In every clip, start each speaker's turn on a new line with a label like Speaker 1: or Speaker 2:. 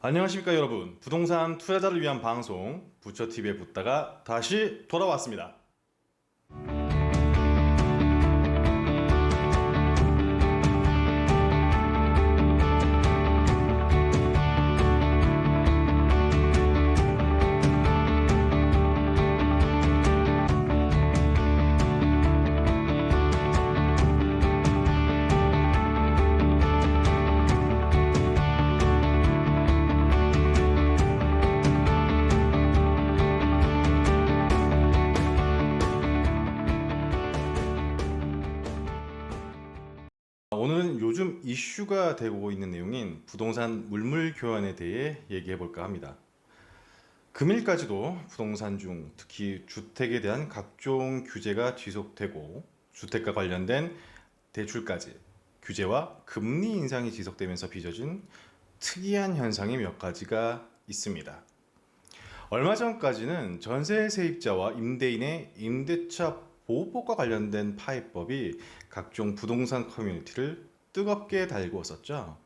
Speaker 1: 안녕하십니까 여러분. 부동산 투자자를 위한 방송 부처TV에 붙다가 다시 돌아왔습니다. 오늘은 요즘 이슈가 되고 있는 내용인 부동산 물물 교환에 대해 얘기해 볼까 합니다. 금일까지도 부동산 중 특히 주택에 대한 각종 규제가 지속되고 주택과 관련된 대출까지 규제와 금리 인상이 지속되면서 빚어진 특이한 현상이 몇 가지가 있습니다. 얼마 전까지는 전세 세입자와 임대인의 임대차 보호법과 관련된 파해법이 각종 부동산 커뮤니티를 뜨겁게 달구었었죠.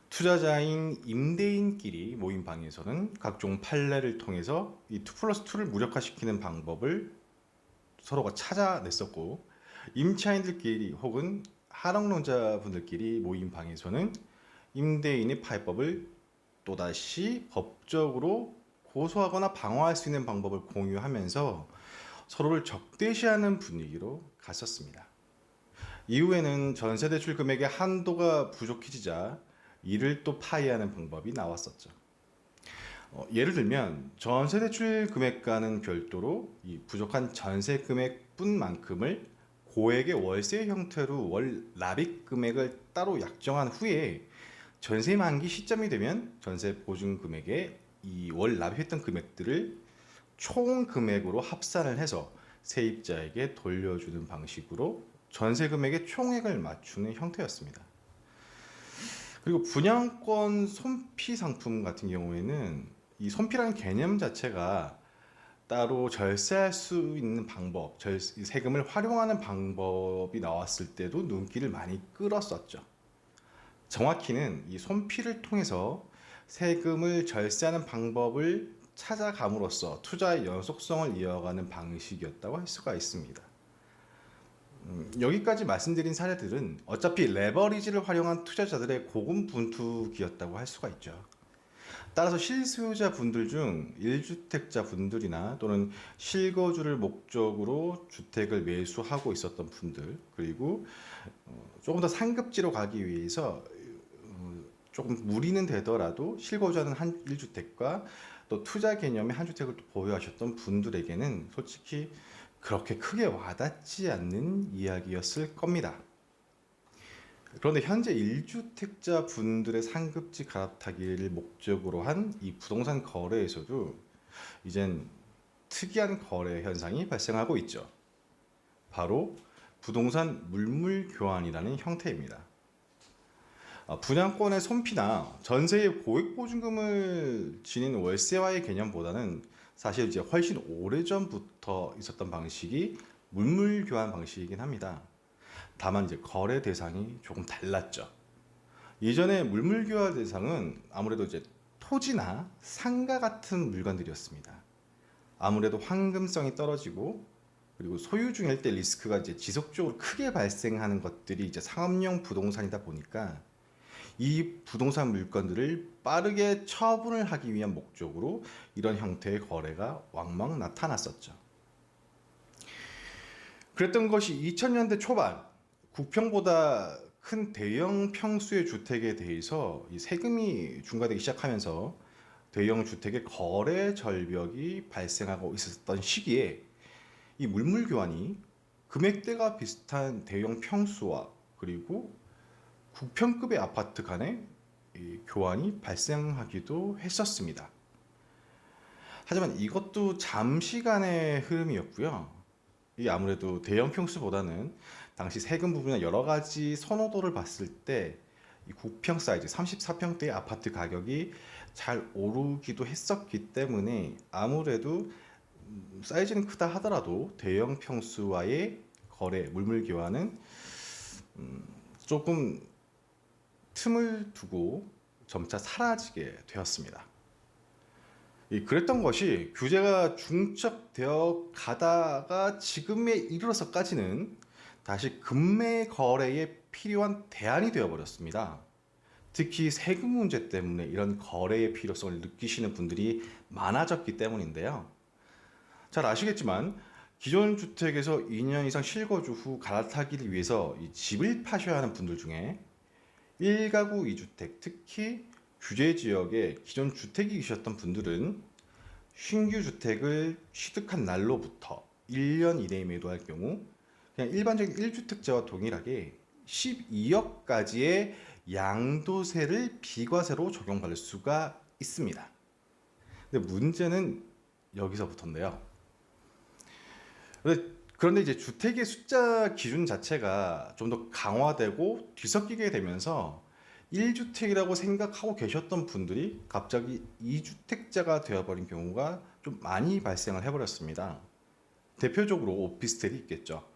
Speaker 1: 투자자인 임대인끼리 모인 방에서는 각종 판례를 통해서 이 2+2를 무력화시키는 방법을 서로가 찾아냈었고, 임차인들끼리 혹은 한옥론자분들끼리 모인 방에서는 임대인의 파해법을 또다시 법적으로 고소하거나 방어할 수 있는 방법을 공유하면서 서로를 적대시하는 분위기로 갔었습니다. 이후에는 전세대출 금액의 한도가 부족해지자 이를 또 파해하는 방법이 나왔었죠. 예를 들면 전세대출 금액과는 별도로 이 부족한 전세 금액뿐만큼을 고액의 월세 형태로 월 납입 금액을 따로 약정한 후에 전세 만기 시점이 되면 전세 보증 금액에 이 월 납입했던 금액들을 총 금액으로 합산을 해서 세입자에게 돌려주는 방식으로 전세 금액의 총액을 맞추는 형태였습니다. 그리고 분양권 손피 상품 같은 경우에는 이 손피라는 개념 자체가 따로 절세할 수 있는 방법, 세금을 활용하는 방법이 나왔을 때도 눈길을 많이 끌었었죠. 정확히는 이 손피를 통해서 세금을 절세하는 방법을 찾아감으로써 투자의 연속성을 이어가는 방식이었다고 할 수가 있습니다. 여기까지 말씀드린 사례들은 어차피 레버리지를 활용한 투자자들의 고군분투기였다고 할 수가 있죠. 따라서 실수요자 분들 중 1주택자 분들이나 또는 실거주를 목적으로 주택을 매수하고 있었던 분들, 그리고 조금 더 상급지로 가기 위해서 조금 무리는 되더라도 실거주하는 1주택과 또 투자 개념의 한 주택을 또 보유하셨던 분들에게는 솔직히 그렇게 크게 와닿지 않는 이야기였을 겁니다. 그런데 현재 1주택자 분들의 상급지 갈아타기를 목적으로 한 이 부동산 거래에서도 이젠 특이한 거래 현상이 발생하고 있죠. 바로 부동산 물물 교환이라는 형태입니다. 분양권의 손피나 전세의 고액 보증금을 지닌 월세와의 개념보다는 사실 이제 훨씬 오래전부터 있었던 방식이 물물 교환 방식이긴 합니다. 다만 이제 거래 대상이 조금 달랐죠. 예전에 물물 교환 대상은 아무래도 이제 토지나 상가 같은 물건들이었습니다. 아무래도 황금성이 떨어지고 그리고 소유 중일 때 리스크가 이제 지속적으로 크게 발생하는 것들이 이제 상업용 부동산이다 보니까 이 부동산 물건들을 빠르게 처분을 하기 위한 목적으로 이런 형태의 거래가 왕왕 나타났었죠. 그랬던 것이 2000년대 초반 국평보다 큰 대형 평수의 주택에 대해서 이 세금이 중과되기 시작하면서 대형 주택의 거래 절벽이 발생하고 있었던 시기에 이 물물 교환이 금액대가 비슷한 대형 평수와 그리고 국평급의 아파트 간의 교환이 발생하기도 했었습니다. 하지만 이것도 잠시간의 흐름이었고요. 이 아무래도 대형 평수보다는 당시 세금 부분이나 여러 가지 선호도를 봤을 때 이 국평 사이즈 34평대의 아파트 가격이 잘 오르기도 했었기 때문에 아무래도 사이즈는 크다 하더라도 대형 평수와의 거래, 물물 교환은 조금 틈을 두고 점차 사라지게 되었습니다. 그랬던 것이 규제가 중첩되어 가다가 지금에 이르러서까지는 다시 금매 거래에 필요한 대안이 되어버렸습니다. 특히 세금 문제 때문에 이런 거래의 필요성을 느끼시는 분들이 많아졌기 때문인데요. 잘 아시겠지만 기존 주택에서 2년 이상 실거주 후 갈아타기를 위해서 이 집을 파셔야 하는 분들 중에 1가구 2주택, 특히 규제 지역에 기존 주택이 계셨던 분들은 신규 주택을 취득한 날로부터 1년 이내에 매도할 경우 그냥 일반적인 1주택자와 동일하게 12억까지의 양도세를 비과세로 적용받을 수가 있습니다. 근데 문제는 여기서부터인데요. 그런데 이제 주택의 숫자 기준 자체가 좀 더 강화되고 뒤섞이게 되면서 1주택이라고 생각하고 계셨던 분들이 갑자기 2주택자가 되어버린 경우가 좀 많이 발생을 해버렸습니다. 대표적으로 오피스텔이 있겠죠.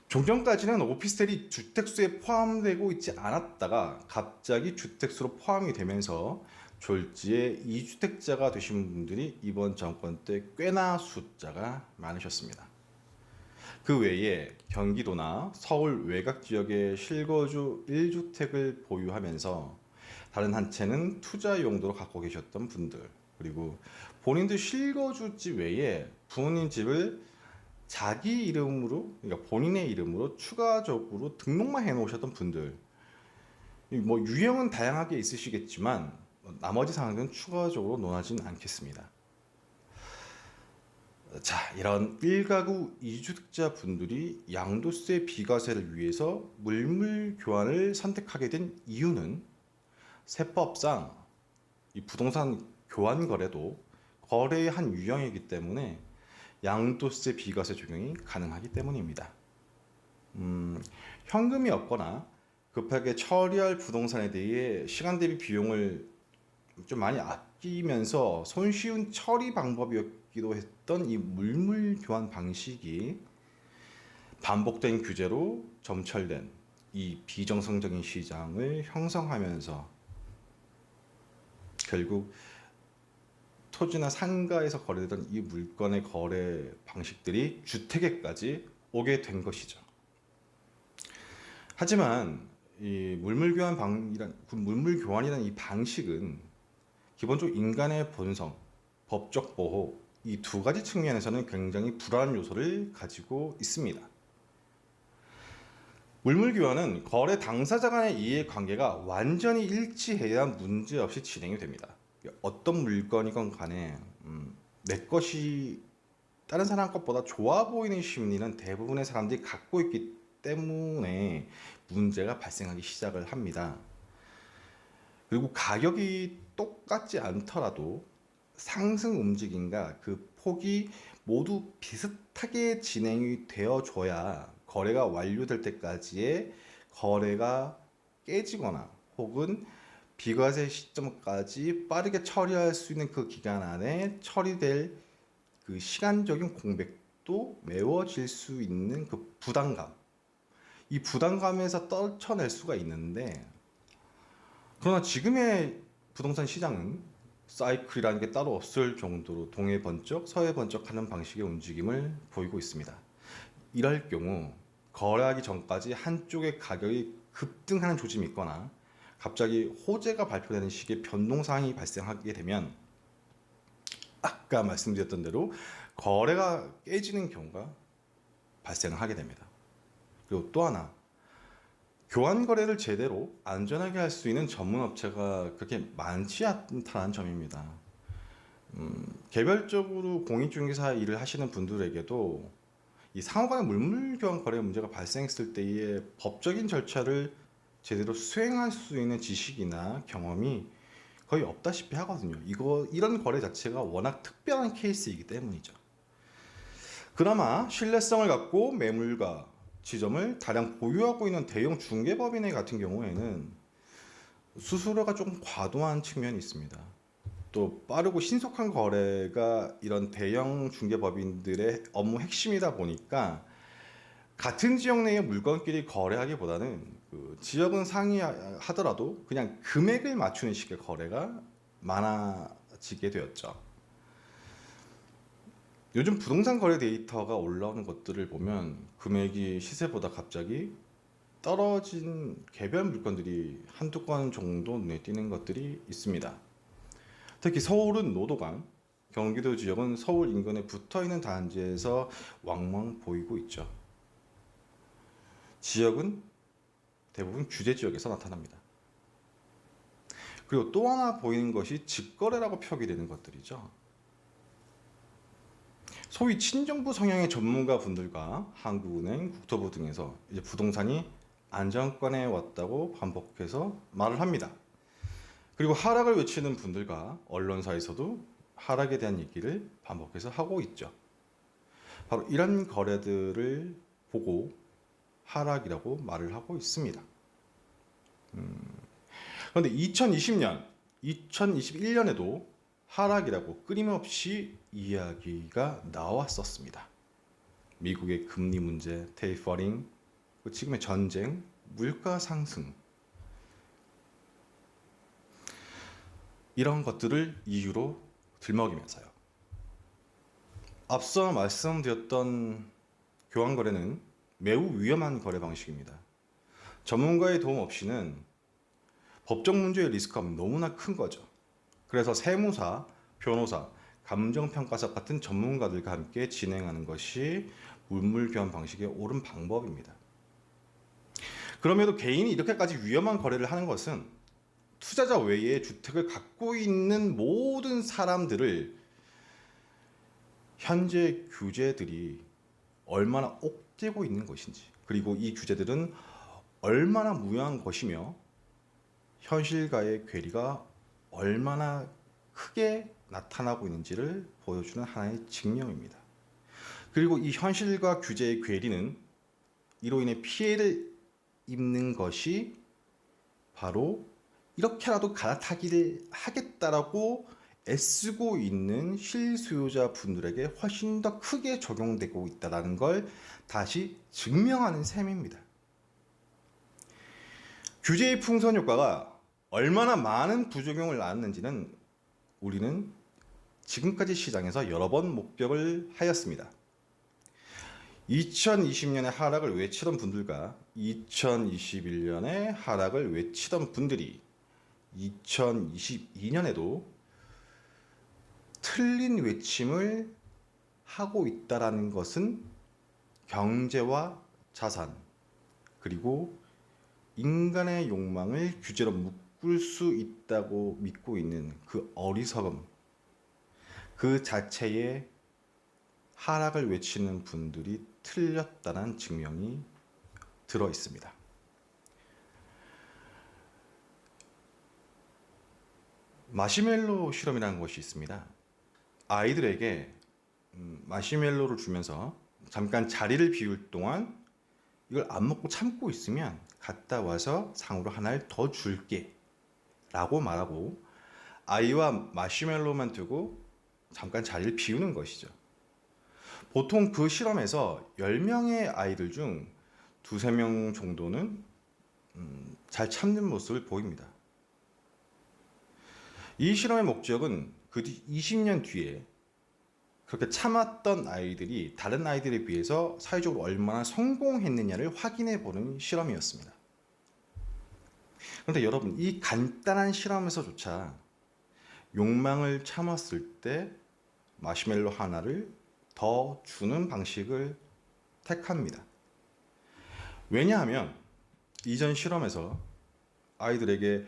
Speaker 1: 종전까지는 오피스텔이 주택수에 포함되고 있지 않았다가 갑자기 주택수로 포함이 되면서 졸지에 2주택자가 되신 분들이 이번 정권 때 꽤나 숫자가 많으셨습니다. 그 외에 경기도나 서울 외곽 지역의 실거주 1주택을 보유하면서 다른 한 채는 투자 용도로 갖고 계셨던 분들, 그리고 본인들 실거주집 외에 부모님 집을 자기 이름으로, 그러니까 본인의 이름으로 추가적으로 등록만 해놓으셨던 분들, 뭐 유형은 다양하게 있으시겠지만 나머지 사항은 추가적으로 논하진 않겠습니다. 자, 이런 1가구 2주택자 분들이 양도세 비과세를 위해서 물물 교환을 선택하게 된 이유는 세법상 이 부동산 교환 거래도 거래의 한 유형이기 때문에 양도세 비과세 적용이 가능하기 때문입니다. 현금이 없거나 급하게 처리할 부동산에 대해 시간 대비 비용을 좀 많이 아끼면서 손쉬운 처리 방법이었기도 했던 이 물물 교환 방식이 반복된 규제로 점철된 이 비정상적인 시장을 형성하면서 결국 토지나 상가에서 거래되던 이 물건의 거래 방식들이 주택에까지 오게 된 것이죠. 하지만 이 물물 교환이라는 이 방식은 기본적으로 인간의 본성, 법적 보호 이 두 가지 측면에서는 굉장히 불안한 요소를 가지고 있습니다. 물물 교환은 거래 당사자 간의 이해관계가 완전히 일치해야 문제없이 진행이 됩니다. 어떤 물건이건 간에 내 것이 다른 사람 것보다 좋아 보이는 심리는 대부분의 사람들이 갖고 있기 때문에 문제가 발생하기 시작을 합니다. 그리고 가격이 똑같지 않더라도 상승 움직임과 그 폭이 모두 비슷하게 진행이 되어줘야 거래가 완료될 때까지의 거래가 깨지거나 혹은 비과세 시점까지 빠르게 처리할 수 있는 그 기간 안에 처리될 그 시간적인 공백도 메워질 수 있는 그 부담감, 이 부담감에서 떨쳐낼 수가 있는데, 그러나 지금의 부동산 시장은 사이클이라는 게 따로 없을 정도로 동해 번쩍 서해 번쩍 하는 방식의 움직임을 보이고 있습니다. 이럴 경우 거래하기 전까지 한쪽의 가격이 급등하는 조짐이 있거나 갑자기 호재가 발표되는 식의 변동사항이 발생하게 되면 아까 말씀드렸던 대로 거래가 깨지는 경우가 발생을 하게 됩니다. 그리고 또 하나, 교환 거래를 제대로 안전하게 할 수 있는 전문 업체가 그렇게 많지 않다는 점입니다. 개별적으로 공인중개사 일을 하시는 분들에게도 이 상호 간의 물물 교환 거래 문제가 발생했을 때의 법적인 절차를 제대로 수행할 수 있는 지식이나 경험이 거의 없다시피 하거든요. 이런 거래 자체가 워낙 특별한 케이스이기 때문이죠. 그나마 신뢰성을 갖고 매물과 지점을 다량 보유하고 있는 대형 중개법인의 같은 경우에는 수수료가 조금 과도한 측면이 있습니다. 또 빠르고 신속한 거래가 이런 대형 중개법인들의 업무 핵심이다 보니까 같은 지역 내의 물건끼리 거래하기보다는 그 그 지역은 상이하더라도 그냥 금액을 맞추는 식의 거래가 많아지게 되었죠. 요즘 부동산 거래 데이터가 올라오는 것들을 보면 금액이 시세보다 갑자기 떨어진 개별 물건들이 한두 건 정도 눈에 띄는 것들이 있습니다. 특히 서울은 노도강, 경기도 지역은 서울 인근에 붙어있는 단지에서 왕왕 보이고 있죠. 지역은 대부분 규제 지역에서 나타납니다. 그리고 또 하나 보이는 것이 직거래라고 표기되는 것들이죠. 소위 친정부 성향의 전문가 분들과 한국은행, 국토부 등에서 이제 부동산이 안정권에 왔다고 반복해서 말을 합니다. 그리고 하락을 외치는 분들과 언론사에서도 하락에 대한 얘기를 반복해서 하고 있죠. 바로 이런 거래들을 보고 하락이라고 말을 하고 있습니다. 그런데 2020년, 2021년에도 하락이라고 끊임없이 이야기가 나왔었습니다. 미국의 금리 문제, 테이퍼링, 지금의 전쟁, 물가 상승, 이런 것들을 이유로 들먹이면서요. 앞서 말씀드렸던 교환거래는 매우 위험한 거래 방식입니다. 전문가의 도움 없이는 법적 문제의 리스크가 너무나 큰 거죠. 그래서 세무사, 변호사, 감정평가사 같은 전문가들과 함께 진행하는 것이 물물교환 방식의 옳은 방법입니다. 그럼에도 개인이 이렇게까지 위험한 거래를 하는 것은 투자자 외에 주택을 갖고 있는 모든 사람들을 현재 규제들이 얼마나 옥죄고 있는 것인지, 그리고 이 규제들은 얼마나 무효한 것이며 현실과의 괴리가 얼마나 크게 나타나고 있는지를 보여주는 하나의 증명입니다. 그리고 이 현실과 규제의 괴리는 이로 인해 피해를 입는 것이 바로 이렇게라도 갈아타기를 하겠다라고 애쓰고 있는 실수요자 분들에게 훨씬 더 크게 적용되고 있다는 걸 다시 증명하는 셈입니다. 규제의 풍선 효과가 얼마나 많은 부작용을 낳았는지는 우리는 지금까지 시장에서 여러 번 목격을 하였습니다. 2020년에 하락을 외치던 분들과 2021년에 하락을 외치던 분들이 2022년에도 틀린 외침을 하고 있다는 것은 경제와 자산, 그리고 인간의 욕망을 규제로 묶을 수 있다고 믿고 있는 그 어리석음, 그 자체에 하락을 외치는 분들이 틀렸다는 증명이 들어 있습니다. 마시멜로 실험이라는 것이 있습니다. 아이들에게 마시멜로를 주면서 잠깐 자리를 비울 동안 이걸 안 먹고 참고 있으면 갔다 와서 상으로 하나를 더 줄게 라고 말하고 아이와 마시멜로만 두고 잠깐 자리를 비우는 것이죠. 보통 그 실험에서 10명의 아이들 중 2~3명 정도는 잘 참는 모습을 보입니다. 이 실험의 목적은 그 20년 뒤에 그렇게 참았던 아이들이 다른 아이들에 비해서 사회적으로 얼마나 성공했느냐를 확인해 보는 실험이었습니다. 그런데 여러분, 이 간단한 실험에서조차 욕망을 참았을 때 마시멜로 하나를 더 주는 방식을 택합니다. 왜냐하면 이전 실험에서 아이들에게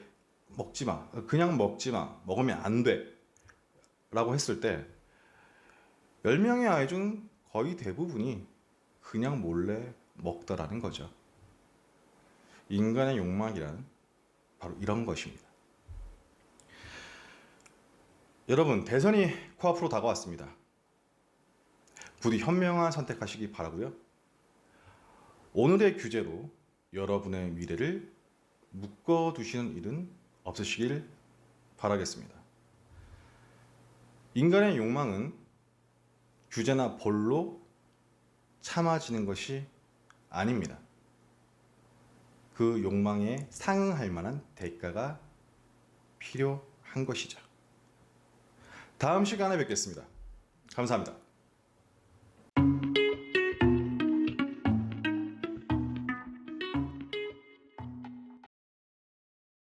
Speaker 1: 먹지 마, 그냥 먹지 마, 먹으면 안 돼 라고 했을 때 10명의 아이 중 거의 대부분이 그냥 몰래 먹더라는 거죠. 인간의 욕망이란 바로 이런 것입니다. 여러분, 대선이 코앞으로 다가왔습니다. 부디 현명한 선택하시기 바라고요. 오늘의 규제로 여러분의 미래를 묶어두시는 일은 없으시길 바라겠습니다. 인간의 욕망은 규제나 벌로 참아지는 것이 아닙니다. 그 욕망에 상응할 만한 대가가 필요한 것이죠. 다음 시간에 뵙겠습니다. 감사합니다.